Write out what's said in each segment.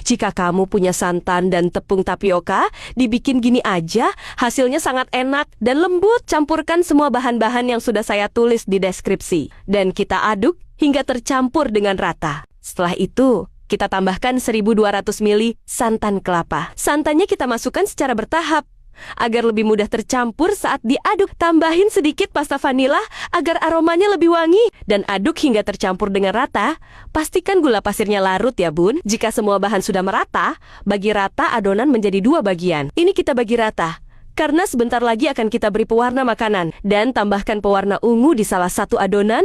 Jika kamu punya santan dan tepung tapioka, dibikin gini aja, hasilnya sangat enak dan lembut. Campurkan semua bahan-bahan yang sudah saya tulis di deskripsi. Dan kita aduk hingga tercampur dengan rata. Setelah itu, kita tambahkan 1200 ml santan kelapa. Santannya kita masukkan secara bertahap. Agar lebih mudah tercampur saat diaduk, tambahin sedikit pasta vanila agar aromanya lebih wangi. Dan aduk hingga tercampur dengan rata. Pastikan gula pasirnya larut ya bun. Jika semua bahan sudah merata, bagi rata adonan menjadi 2 bagian. Ini kita bagi rata, karena sebentar lagi akan kita beri pewarna makanan. Dan tambahkan pewarna ungu di salah satu adonan,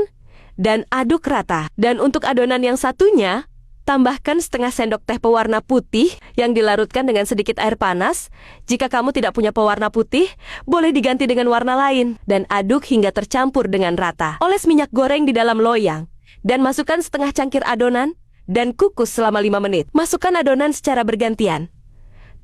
dan aduk rata. Dan untuk adonan yang satunya, tambahkan setengah sendok teh pewarna putih yang dilarutkan dengan sedikit air panas. Jika kamu tidak punya pewarna putih, boleh diganti dengan warna lain. Dan aduk hingga tercampur dengan rata. Oles minyak goreng di dalam loyang. Dan masukkan setengah cangkir adonan. Dan kukus selama 5 menit. Masukkan adonan secara bergantian.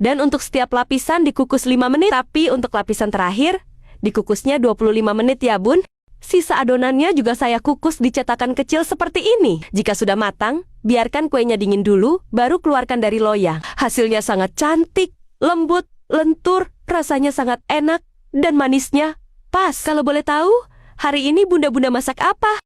Dan untuk setiap lapisan dikukus 5 menit. Tapi untuk lapisan terakhir, dikukusnya 25 menit ya bun. Sisa adonannya juga saya kukus di cetakan kecil seperti ini. Jika sudah matang, biarkan kuenya dingin dulu, baru keluarkan dari loyang. Hasilnya sangat cantik, lembut, lentur, rasanya sangat enak, dan manisnya pas. Kalau boleh tahu, hari ini bunda-bunda masak apa?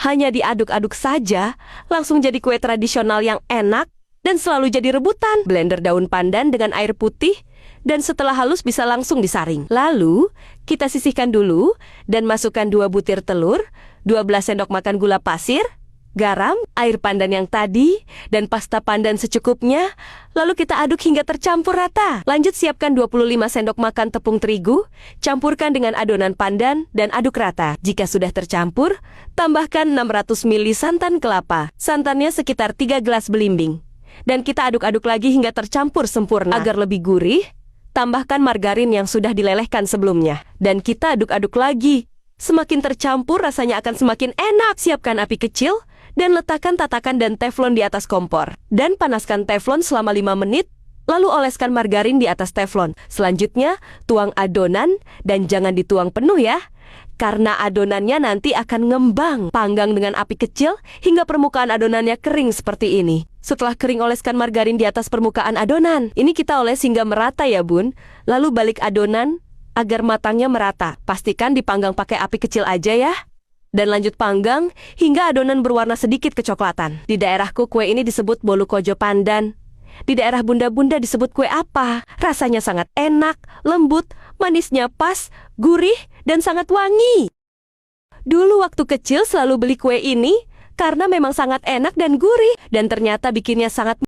Hanya diaduk-aduk saja, langsung jadi kue tradisional yang enak, dan selalu jadi rebutan. Blender daun pandan dengan air putih, dan setelah halus bisa langsung disaring. Lalu, kita sisihkan dulu dan masukkan 2 butir telur, 12 sendok makan gula pasir, garam, air pandan yang tadi, dan pasta pandan secukupnya. Lalu kita aduk hingga tercampur rata. Lanjut siapkan 25 sendok makan tepung terigu, campurkan dengan adonan pandan dan aduk rata. Jika sudah tercampur, tambahkan 600 ml santan kelapa. Santannya sekitar 3 gelas belimbing. Dan kita aduk-aduk lagi hingga tercampur sempurna. Agar lebih gurih, tambahkan margarin yang sudah dilelehkan sebelumnya. Dan kita aduk-aduk lagi. Semakin tercampur rasanya akan semakin enak. Siapkan api kecil dan letakkan tatakan dan teflon di atas kompor. Dan panaskan teflon selama 5 menit. Lalu oleskan margarin di atas teflon. Selanjutnya, tuang adonan dan jangan dituang penuh ya. Karena adonannya nanti akan ngembang. Panggang dengan api kecil hingga permukaan adonannya kering seperti ini. Setelah kering, oleskan margarin di atas permukaan adonan. Ini kita oles hingga merata ya bun. Lalu balik adonan agar matangnya merata. Pastikan dipanggang pakai api kecil aja ya. Dan lanjut panggang hingga adonan berwarna sedikit kecoklatan. Di daerahku kue ini disebut bolu kojo pandan. Di daerah bunda-bunda disebut kue apa? Rasanya sangat enak, lembut, manisnya pas, gurih, dan sangat wangi. Dulu waktu kecil selalu beli kue ini karena memang sangat enak dan gurih. Dan ternyata bikinnya sangat